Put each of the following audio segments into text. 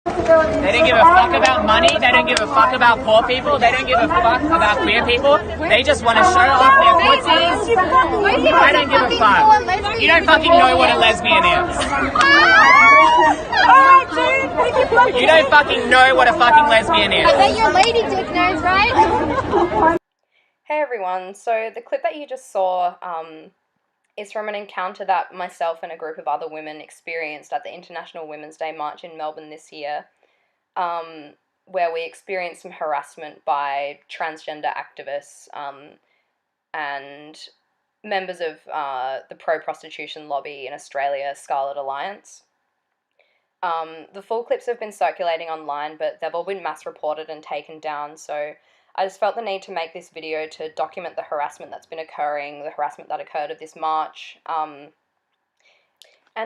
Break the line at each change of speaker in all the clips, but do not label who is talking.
They don't give a fuck about money. They don't give a fuck about poor people. They don't give a fuck about queer people. They just want to show off their pussies. I don't give a fuck. You don't fucking know what a lesbian is. You don't fucking know what a fucking lesbian is.
I bet your lady dick knows, right?
Hey everyone, so the clip that you just saw is from an encounter that myself and a group of other women experienced at the International Women's Day March in Melbourne this year, where we experienced some harassment by transgender activists and members of the pro-prostitution lobby in Australia, Scarlet Alliance. The full clips have been circulating online, but they've all been mass reported and taken down, so I just felt the need to make this video to document the harassment that's been occurring, the harassment that occurred at this march, and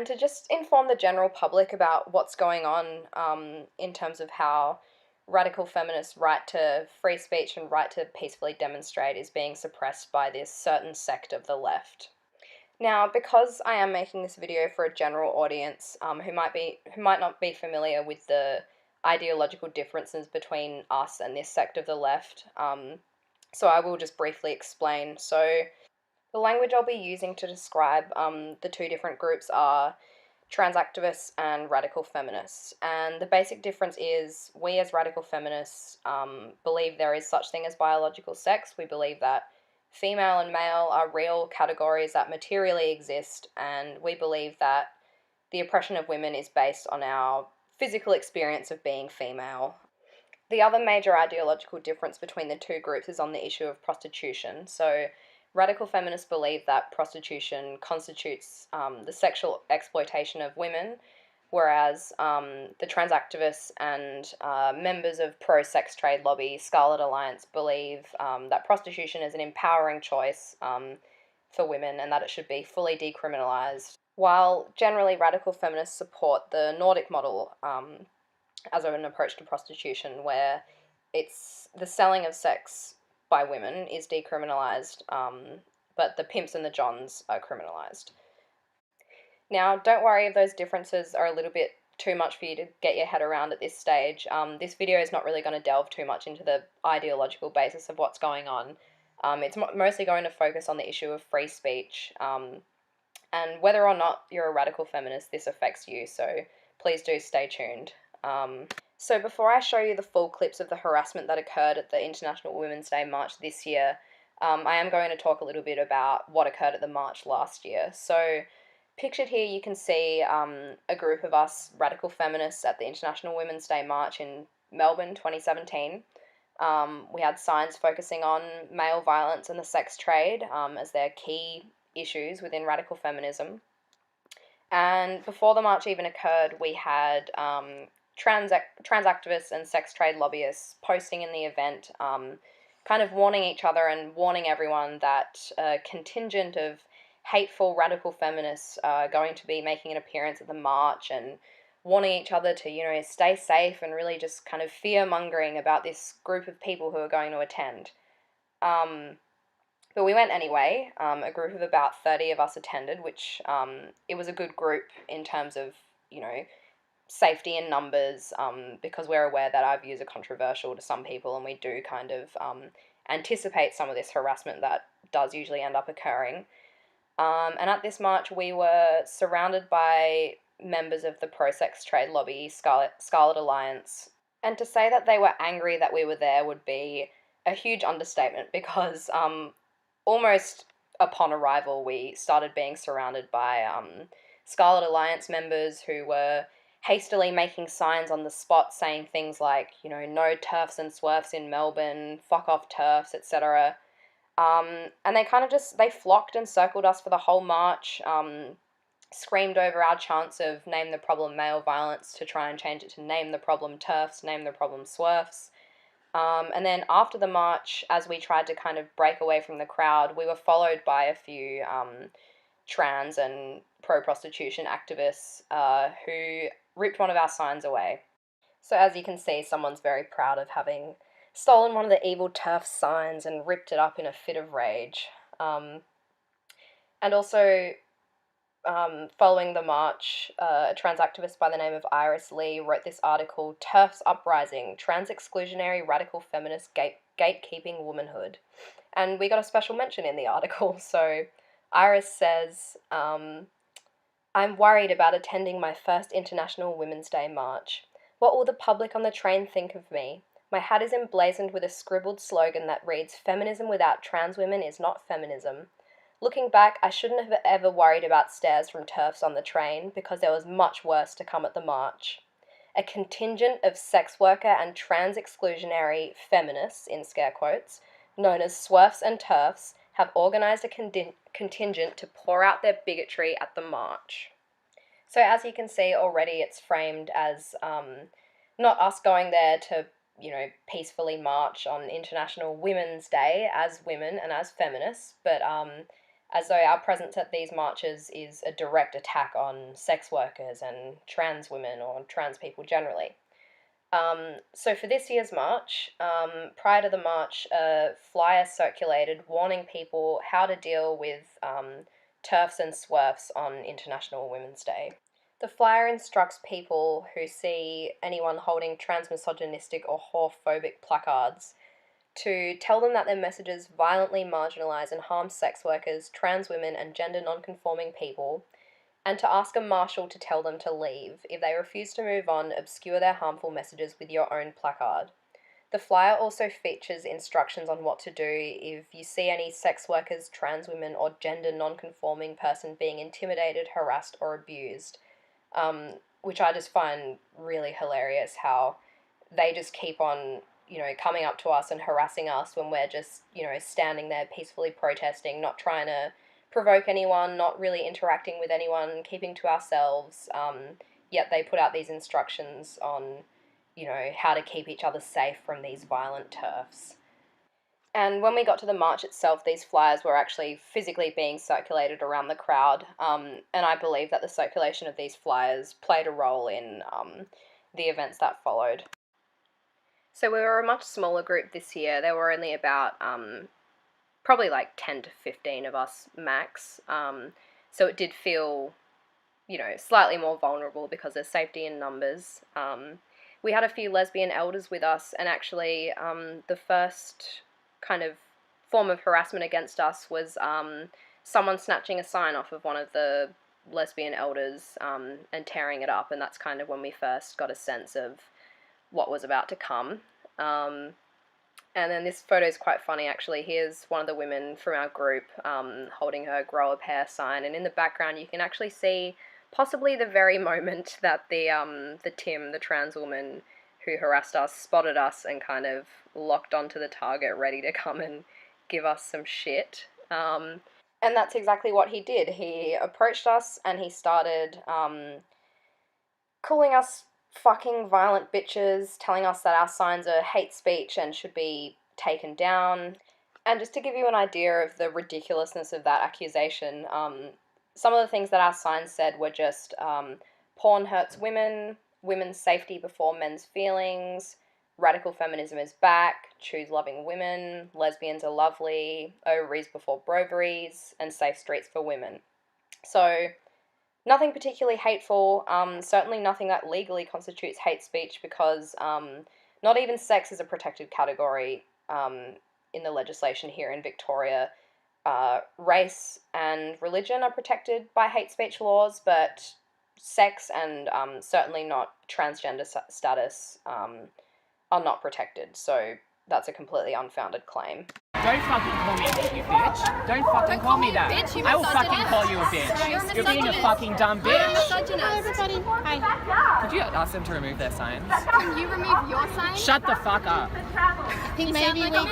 to just inform the general public about what's going on in terms of how radical feminists' right to free speech and right to peacefully demonstrate is being suppressed by this certain sect of the left. Now, because I am making this video for a general audience who might not be familiar with the ideological differences between us and this sect of the left, so I will just briefly explain. So the language I'll be using to describe the two different groups are trans activists and radical feminists, and the basic difference is we as radical feminists believe there is such thing as biological sex. We believe that female and male are real categories that materially exist, and we believe that the oppression of women is based on our physical experience of being female. The other major ideological difference between the two groups is on the issue of prostitution. So radical feminists believe that prostitution constitutes the sexual exploitation of women, whereas the trans activists and members of pro-sex trade lobby, Scarlet Alliance, believe that prostitution is an empowering choice for women and that it should be fully decriminalised. While generally radical feminists support the Nordic model as an approach to prostitution, where it's the selling of sex by women is decriminalised, but the pimps and the johns are criminalised. Now, don't worry if those differences are a little bit too much for you to get your head around at this stage. This video is not really going to delve too much into the ideological basis of what's going on. It's mostly going to focus on the issue of free speech, and whether or not you're a radical feminist, this affects you, so please do stay tuned. So before I show you the full clips of the harassment that occurred at the International Women's Day March this year, I am going to talk a little bit about what occurred at the march last year. So pictured here you can see a group of us radical feminists at the International Women's Day March in Melbourne 2017. We had signs focusing on male violence and the sex trade as their key issues within radical feminism. And before the march even occurred, we had trans activists and sex trade lobbyists posting in the event, kind of warning each other and warning everyone that a contingent of hateful radical feminists are going to be making an appearance at the march, and warning each other to, you know, stay safe and really just kind of fear-mongering about this group of people who are going to attend. But we went anyway. A group of about 30 of us attended, which it was a good group in terms of, you know, safety in numbers, because we're aware that our views are controversial to some people, and we do kind of anticipate some of this harassment that does usually end up occurring. And at this march, we were surrounded by members of the pro-sex trade lobby, Scarlet Alliance, and to say that they were angry that we were there would be a huge understatement, because almost upon arrival, we started being surrounded by Scarlet Alliance members who were hastily making signs on the spot saying things like, you know, no TERFs and SWERFs in Melbourne, fuck off TERFs, etc. And they kind of just, they flocked and circled us for the whole march, screamed over our chants of name the problem male violence to try and change it to name the problem TERFs, name the problem SWERFs. And then after the march, as we tried to kind of break away from the crowd, we were followed by a few trans and pro-prostitution activists who ripped one of our signs away. So as you can see, someone's very proud of having stolen one of the evil TERF signs and ripped it up in a fit of rage. And also, following the march, a trans activist by the name of Iris Lee wrote this article, TERF's Uprising, Trans Exclusionary Radical Feminist Gatekeeping Womanhood. And we got a special mention in the article. So Iris says, I'm worried about attending my first International Women's Day march. What will the public on the train think of me? My hat is emblazoned with a scribbled slogan that reads, "Feminism without trans women is not feminism." Looking back, I shouldn't have ever worried about stares from TERFs on the train because there was much worse to come at the march. A contingent of sex worker and trans exclusionary feminists, in scare quotes, known as SWERFs and TERFs, have organised a contingent to pour out their bigotry at the march. So as you can see already, it's framed as not us going there to peacefully march on International Women's Day as women and as feminists, but as though our presence at these marches is a direct attack on sex workers and trans women or trans people generally. So for this year's march, prior to the march, a flyer circulated warning people how to deal with TERFs and SWERFs on International Women's Day. The flyer instructs people who see anyone holding trans-misogynistic or whore-phobic placards to tell them that their messages violently marginalise and harm sex workers, trans women and gender non-conforming people, and to ask a marshal to tell them to leave. If they refuse to move on, obscure their harmful messages with your own placard. The flyer also features instructions on what to do if you see any sex workers, trans women or gender non-conforming person being intimidated, harassed or abused. Which I just find really hilarious, how they just keep on, coming up to us and harassing us when we're just, standing there peacefully protesting, not trying to provoke anyone, not really interacting with anyone, keeping to ourselves, yet they put out these instructions on, how to keep each other safe from these violent TERFs. And when we got to the march itself, these flyers were actually physically being circulated around the crowd, and I believe that the circulation of these flyers played a role in the events that followed. So we were a much smaller group this year. There were only about probably like 10 to 15 of us max, so it did feel, slightly more vulnerable because there's safety in numbers. We had a few lesbian elders with us, and actually the first kind of form of harassment against us was someone snatching a sign off of one of the lesbian elders and tearing it up, and that's kind of when we first got a sense of what was about to come. And then this photo is quite funny actually. Here's one of the women from our group holding her grow a pair sign, and in the background you can actually see possibly the very moment that the Tim, the trans woman who harassed us, spotted us and kind of locked onto the target, ready to come and give us some shit. And that's exactly what he did. He approached us and he started calling us fucking violent bitches, telling us that our signs are hate speech and should be taken down. And just to give you an idea of the ridiculousness of that accusation, some of the things that our signs said were just porn hurts women, women's safety before men's feelings, radical feminism is back, choose loving women, lesbians are lovely, ovaries before broveries, and safe streets for women. So nothing particularly hateful, certainly nothing that legally constitutes hate speech, because not even sex is a protected category in the legislation here in Victoria. Race and religion are protected by hate speech laws, but sex and certainly not transgender status are not protected, so that's a completely unfounded claim.
Don't fucking call me a bitch, you bitch. Don't fucking call me that.
Bitch,
I will fucking call you a bitch. You're being a fucking dumb bitch.
Hello, everybody. Hi.
Could you ask them to remove their signs?
Can you remove your sign?
Shut the fuck up.
I think maybe we can.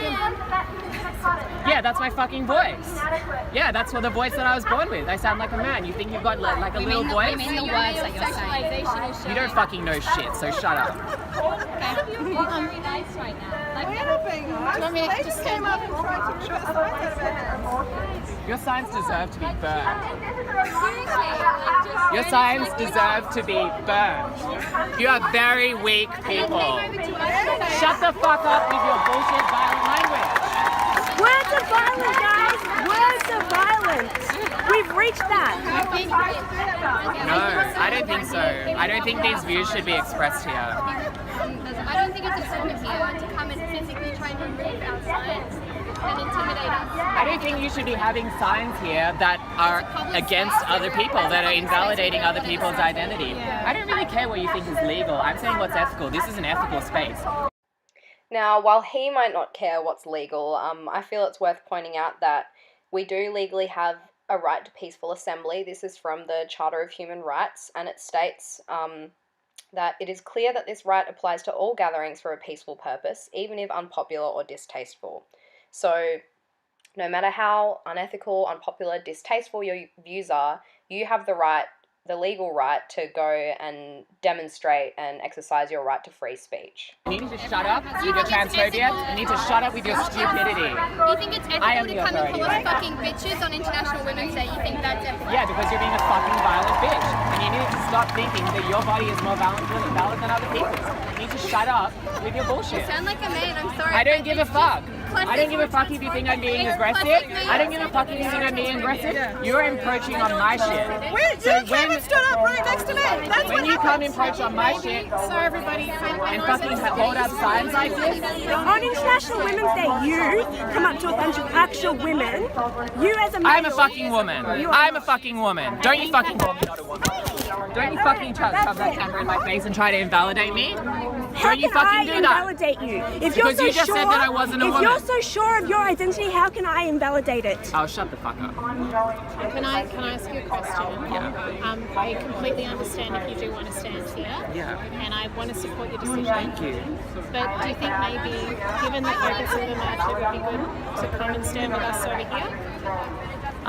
Yeah, that's my fucking voice. Yeah, that's what the voice that I was born with. I sound like a man. You think you've got like a little voice?
We mean the words that you're saying.
You don't fucking know shit, so shut up.
Very nice right now. Like, do you want me to just stand up?
Your signs deserve to be burned. Your signs deserve to be burned. You are very weak people. Shut the fuck up with your bullshit violent language.
Words of violence, guys! Words of violence! We've reached that!
No, I don't think so. I don't think these views should be expressed here.
I don't think it's important here to come and physically try and remove our science and intimidate us.
I don't think you should be having signs here that are against other people, that are invalidating other people's identity. I don't really care what you think is legal. I'm saying what's ethical. This is an ethical space.
Now, while he might not care what's legal, I feel it's worth pointing out that we do legally have a right to peaceful assembly. This is from the Charter of Human Rights, and it states that it is clear that this right applies to all gatherings for a peaceful purpose, even if unpopular or distasteful. So, no matter how unethical, unpopular, distasteful your views are, you have the legal right to go and demonstrate and exercise your right to free speech.
You need to shut up with your transphobia. You need to shut up with your stupidity.
You think it's ethical to come and call us fucking bitches on International Women's Day? You think that's ethical?
Yeah, because you're being a fucking violent bitch. And you need to stop thinking that your body is more valid than other people's. You need to shut up with your bullshit.
You sound like a man, I'm sorry.
I don't give a fuck. I don't give a fuck if you think I'm being aggressive. I don't give a fuck if you think I'm being aggressive. You're encroaching on my shit.
You came and stood up right next to me. That's
when you come encroach on my shit and fucking hold up signs like this.
On International Women's Day, you come up to a bunch of actual women. You as a male.
I'm a fucking woman. I'm a fucking woman. Don't you fucking call me not a woman. Don't you fucking shove that camera in my face and try to invalidate me.
How
Don't you
can
fucking
I
do that.
invalidate you? If
Because
you're so
you just
sure,
said that I wasn't a woman.
If you're so sure of your identity, how can I invalidate it?
Oh, shut the fuck up.
Can I ask you a question?
Yeah.
I completely understand if you do want to stand here.
Yeah.
And I want to support your decision.
Thank you.
But do you think maybe, given the focus of the match, it would be good to come and stand with us over here?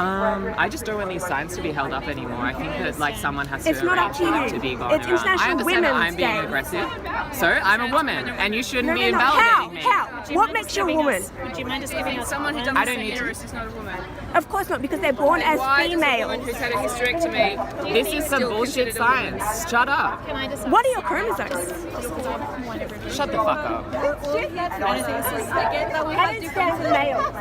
I just don't want these signs to be held up anymore. I think that like someone has to
It's not up to
arrange
you.
to be gone
It's
around.
International
I understand that I'm
Women's
being
Day.
aggressive, so I'm a woman, and you shouldn't be
How?
invalidating me.
How? What makes you a woman?
Would you mind just giving us
Someone who
one?
doesn't
I don't
say
need to.
uterus is not a woman.
Of course not, because they're born as females.
Who's had a hysterectomy.
This is some bullshit science. Shut up.
Can I just
What are your chromosomes?
just because I want everybody
Shut the fuck up.
I don't think this is
I get that we
I don't stand with males.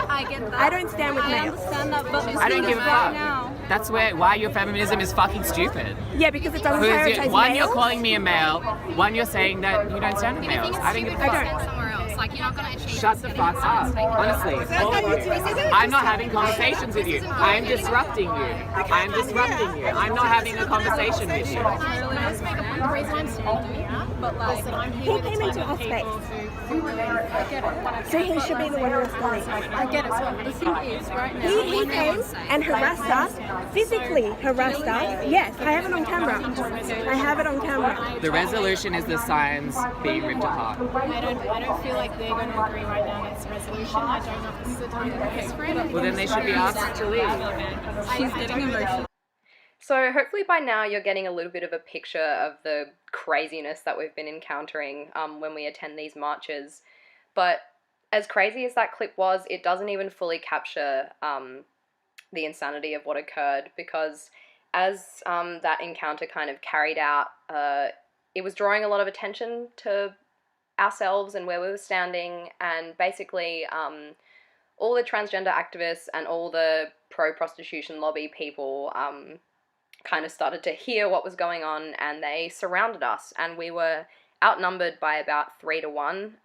I get that.
I don't stand with males.
understand that, but
I don't give a fuck. That's why your feminism is fucking stupid.
Yeah, because it doesn't
Because
prioritize
one,
males.
you're calling me a male. One, you're saying that you don't stand with males. I don't give a fuck.
somewhere else. Like, you're not going to achieve
Shut the fuck up. Honestly. I'm not having conversations with you. I'm disrupting you. I'm disrupting you. I'm not having a conversation with you.
the reason I'm standing here, but like, listen, I'm here
He came into our space.
I get it.
So he should be the one responding.
I get it. So the thing is, right now,
He came and harassed us, physically harassed us. Yes, I have it on camera. I have it on camera.
The resolution is the signs being ripped apart.
I don't feel like they're going to agree right now that's the resolution. I don't know if this is the time to press for it.
Well, then they should be asked to leave.
She's getting emotional.
So hopefully by now you're getting a little bit of a picture of the craziness that we've been encountering when we attend these marches. But as crazy as that clip was, it doesn't even fully capture the insanity of what occurred, because as that encounter kind of carried out, it was drawing a lot of attention to ourselves and where we were standing, and basically all the transgender activists and all the pro-prostitution lobby people kind of started to hear what was going on, and they surrounded us, and we were outnumbered by about 3 to 1.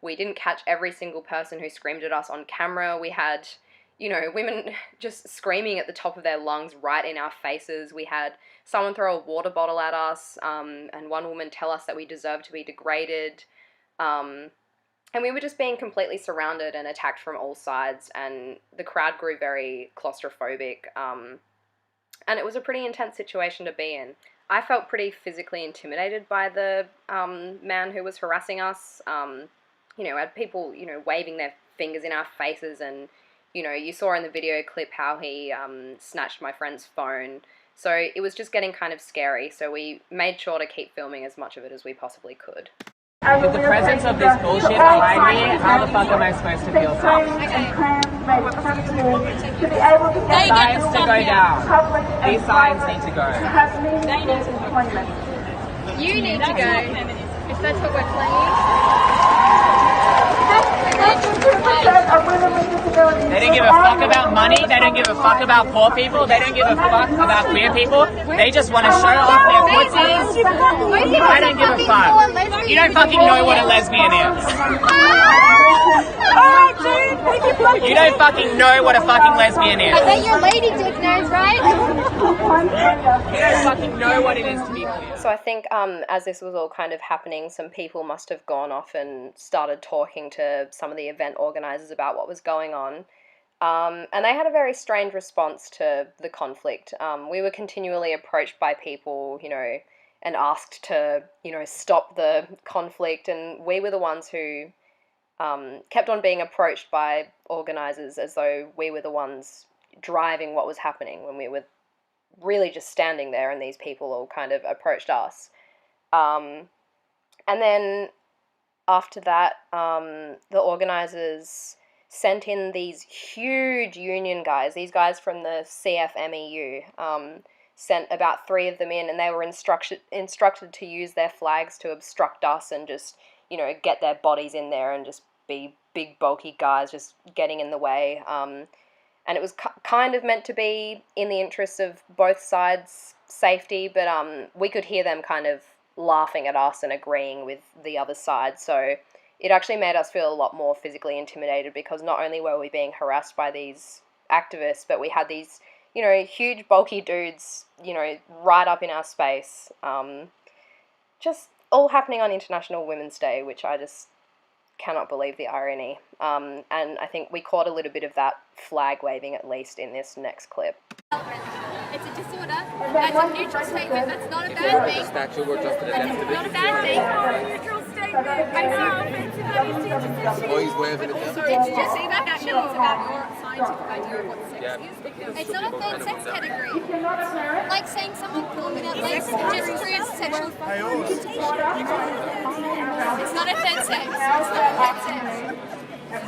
We didn't catch every single person who screamed at us on camera. We had, you know, women just screaming at the top of their lungs right in our faces. We had someone throw a water bottle at us, and one woman tell us that we deserved to be degraded. And we were just being completely surrounded and attacked from all sides, and the crowd grew very claustrophobic. And it was a pretty intense situation to be in. I felt pretty physically intimidated by the man who was harassing us. You know, had people, you know, waving their fingers in our faces, and, you know, you saw in the video clip how he snatched my friend's phone. So it was just getting kind of scary, so we made sure to keep filming as much of it as we possibly could.
With the presence of this bullshit behind me, how the fuck am I supposed to feel safe? Signs to go down. These signs need to go.
You need to go, if that's what we're playing.
They don't give a fuck about money. They don't give a fuck about poor people. They don't give a fuck about queer people. They just want to show off their pussies. I don't give a fuck. You don't fucking know what a lesbian is. You don't fucking know what a fucking lesbian is.
I bet your lady dick knows, right?
You don't fucking know what it is to be queer.
So I think as this was all kind of happening, some people must have gone off and started talking to some of the event organisers about what was going on. And they had a very strange response to the conflict. We were continually approached by people, you know, and asked to, you know, stop the conflict. And we were the ones who kept on being approached by organisers as though we were the ones driving what was happening, when we were really just standing there and these people all kind of approached us. And then after that, the organisers sent in these huge union guys, these guys from the CFMEU, sent about 3 of them in, and they were instructed to use their flags to obstruct us and just, you know, get their bodies in there and just be big bulky guys just getting in the way. And it was kind of meant to be in the interests of both sides' safety, but we could hear them kind of laughing at us and agreeing with the other side. So it actually made us feel a lot more physically intimidated, because not only were we being harassed by these activists, but we had these, you know, huge bulky dudes, you know, right up in our space. Just all happening on International Women's Day, which I just cannot believe the irony. And I think we caught a little bit of that flag waving, at least, in this next clip.
It's a disorder. That's a neutral statement. That's not a bad thing. That's not a bad thing. Neutral statement. I know.
Always waving it down.
It's just actually it's about your scientific idea of what sex is. It's not a third sex category. Like saying someone calling it legs just proves sexual. It's not a third sex. It's not a third sex.
It's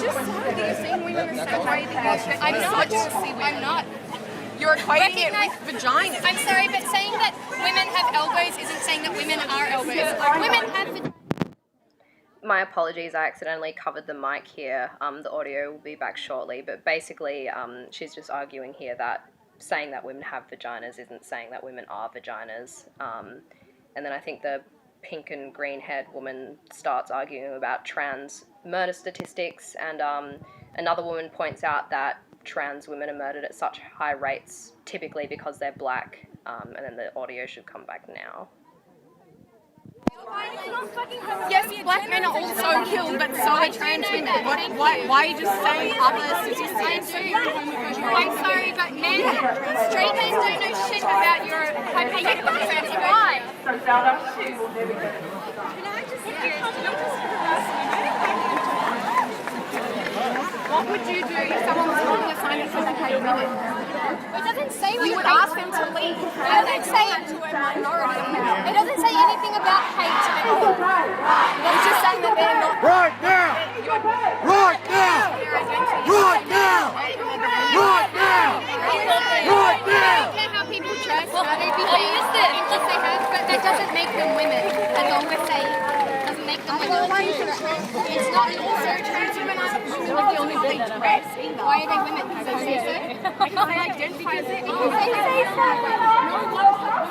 just sad that you're seeing women the same way that
I'm not.
you're equating it with vagina.
I'm sorry, but saying that women have elbows isn't saying that women are elbows. Women have vaginas.
My apologies, I accidentally covered the mic here. The audio will be back shortly, but basically she's just arguing here that saying that women have vaginas isn't saying that women are vaginas. And then I think the pink and green haired woman starts arguing about trans murder statistics, and another woman points out that trans women are murdered at such high rates, typically because they're black, and then the audio should come back now.
Yes, black men are also killed, but so are trans women. Why are you just saying other statistics?
I'm sorry, but straight men don't know shit about your hypothetical. Why?
What would you do if someone was calling a sign that says I hate women?
It doesn't say
You would ask them to leave.
It doesn't say to a minority. It doesn't say anything about hate at all.
It's just saying that they're not.
Right now! Right now! Right now! Right now! Right
I
now!
don't care how people dress, how they behave, because they have, but that doesn't make them women. That's all we're saying. It doesn't make them women. It's not also trans women are the only way to dress. Why are they women? Because they say so?
Because they identify as it.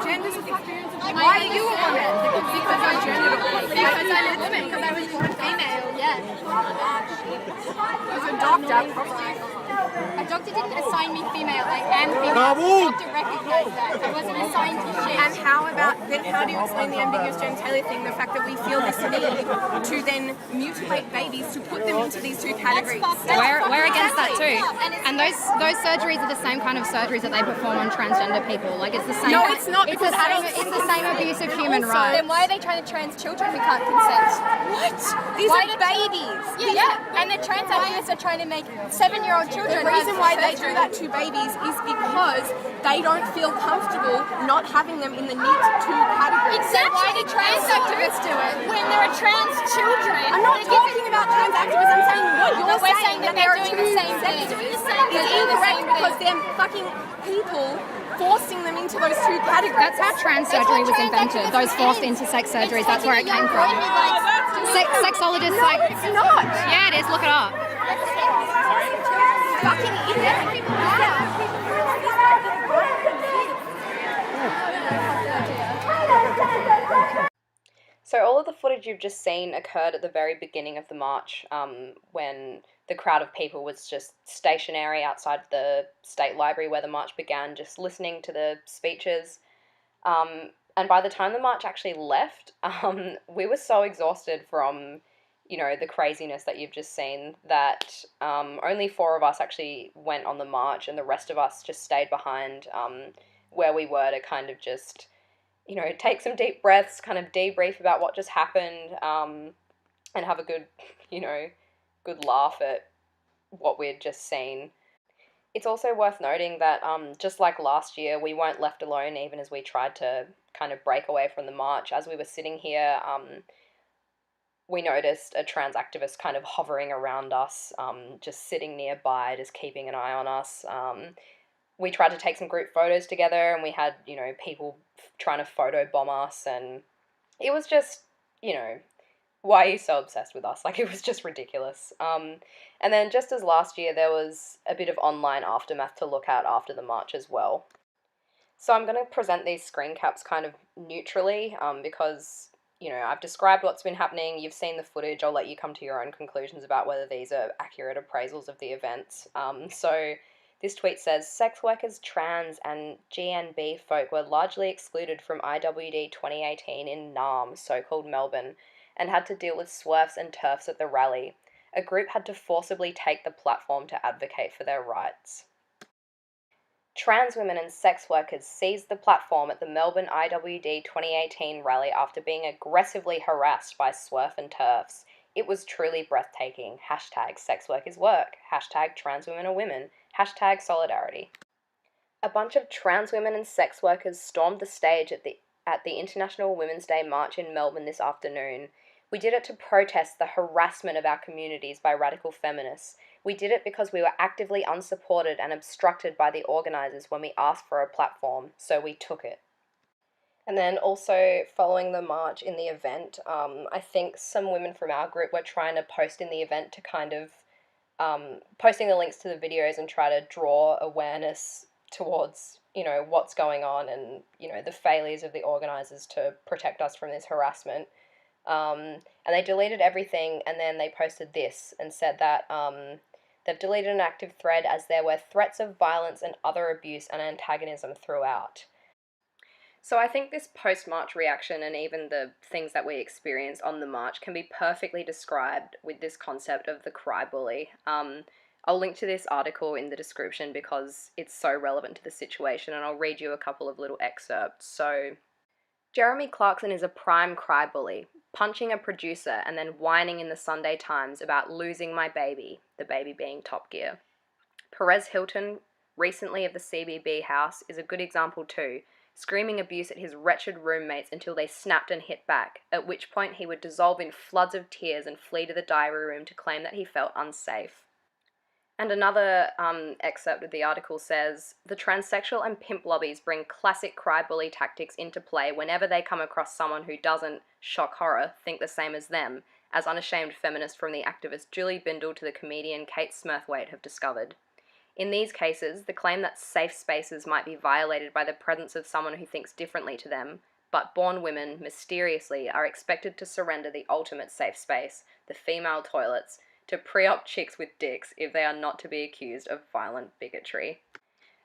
Gender's experience of why are you a woman? Because I'm gender. Because I'm a woman. Because I was born female.
Yeah.
As a doctor, probably.
A doctor didn't assign me female. I am female. The doctor recognized that. I wasn't assigned to shit.
And how about then? How do you explain the ambiguous genitalia thing? The fact that we feel this need to then mutilate babies to put them into these two categories.
We're against that too. And those surgeries are the same kind of surgeries that they perform on transgender people. Like it's the same.
No, it's not.
It's the same abuse of human rights.
Then why are they trying to trans children who can't consent?
What? These are babies.
Yeah. And the trans activists are trying to make 7-year-old children.
The reason why they do that to babies is because they don't feel comfortable not having them in the neat two categories.
Exactly. Why do trans activists do it? When there are trans children.
I'm not talking about trans activists. I'm saying what you're
saying that
there
they're
are
doing
two
the same thing.
sexes is incorrect because they're fucking people forcing them into those two categories.
That's how trans surgery was invented. Those forced intersex surgeries. That's where it came from. Sexologists like
It's not.
yeah, it is. Look it up.
Fucking idiot.
So all of the footage you've just seen occurred at the very beginning of the march, when the crowd of people was just stationary outside the State Library where the march began, just listening to the speeches. And by the time the march actually left, we were so exhausted from, the craziness that you've just seen that only 4 of us actually went on the march, and the rest of us just stayed behind where we were to kind of just take some deep breaths, kind of debrief about what just happened, and have a good, good laugh at what we'd just seen. It's also worth noting that just like last year, we weren't left alone even as we tried to kind of break away from the march. As we were sitting here, we noticed a trans activist kind of hovering around us, just sitting nearby, just keeping an eye on us. We tried to take some group photos together, and we had, people trying to photo bomb us, and it was just, why are you so obsessed with us? Like, it was just ridiculous. And then just as last year, there was a bit of online aftermath to look at after the march as well. So I'm going to present these screen caps kind of neutrally, because, I've described what's been happening, you've seen the footage, I'll let you come to your own conclusions about whether these are accurate appraisals of the events. So this tweet says, sex workers, trans and GNB folk were largely excluded from IWD 2018 in NARM, so-called Melbourne, and had to deal with swerfs and turfs at the rally. A group had to forcibly take the platform to advocate for their rights. Trans women and sex workers seized the platform at the Melbourne IWD 2018 rally after being aggressively harassed by swerf and turfs. It was truly breathtaking. Hashtag sex work is work. Hashtag trans women are women. Hashtag solidarity. A bunch of trans women and sex workers stormed the stage at the International Women's Day March in Melbourne this afternoon. We did it to protest the harassment of our communities by radical feminists. We did it because we were actively unsupported and obstructed by the organisers when we asked for a platform, so we took it. And then also, following the march in the event, I think some women from our group were trying to post in the event to kind of, posting the links to the videos and try to draw awareness towards, what's going on and, the failures of the organisers to protect us from this harassment. And they deleted everything, and then they posted this and said that they've deleted an active thread as there were threats of violence and other abuse and antagonism throughout. So I think this post-march reaction and even the things that we experienced on the march can be perfectly described with this concept of the cry bully. I'll link to this article in the description because it's so relevant to the situation, and I'll read you a couple of little excerpts. So, Jeremy Clarkson is a prime cry bully, punching a producer and then whining in the Sunday Times about losing my baby, the baby being Top Gear. Perez Hilton, recently of the CBB house, is a good example too, screaming abuse at his wretched roommates until they snapped and hit back, at which point he would dissolve in floods of tears and flee to the diary room to claim that he felt unsafe. And another excerpt of the article says, the transsexual and pimp lobbies bring classic cry bully tactics into play whenever they come across someone who doesn't, shock horror, think the same as them, as unashamed feminists from the activist Julie Bindel to the comedian Kate Smurthwaite have discovered. In these cases, the claim that safe spaces might be violated by the presence of someone who thinks differently to them, but born women, mysteriously, are expected to surrender the ultimate safe space, the female toilets, to pre-op chicks with dicks if they are not to be accused of violent bigotry.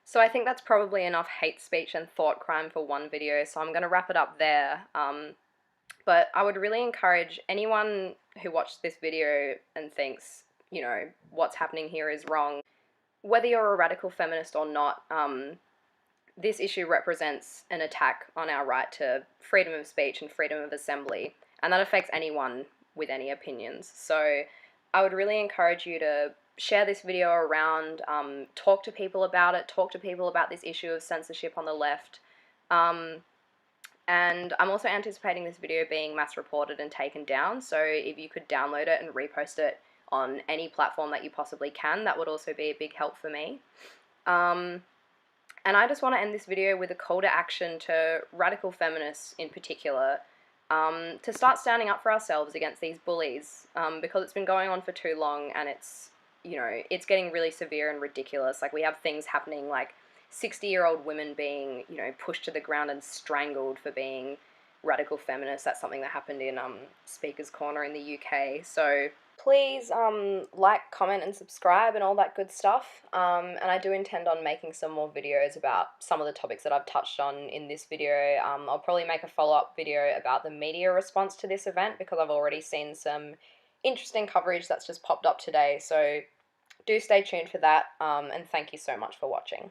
So I think that's probably enough hate speech and thought crime for one video, so I'm going to wrap it up there. But I would really encourage anyone who watched this video and thinks, what's happening here is wrong, whether you're a radical feminist or not, this issue represents an attack on our right to freedom of speech and freedom of assembly, and that affects anyone with any opinions. So I would really encourage you to share this video around, talk to people about it, talk to people about this issue of censorship on the left. And I'm also anticipating this video being mass reported and taken down, so if you could download it and repost it on any platform that you possibly can, that would also be a big help for me. And I just want to end this video with a call to action to radical feminists in particular, to start standing up for ourselves against these bullies, because it's been going on for too long, and it's, you know, it's getting really severe and ridiculous. Like, we have things happening like 60-year-old women being, you know, pushed to the ground and strangled for being radical feminists. That's something that happened in Speaker's Corner in the UK. So please like, comment, and subscribe and all that good stuff. And I do intend on making some more videos about some of the topics that I've touched on in this video. I'll probably make a follow-up video about the media response to this event, because I've already seen some interesting coverage that's just popped up today. So do stay tuned for that, and thank you so much for watching.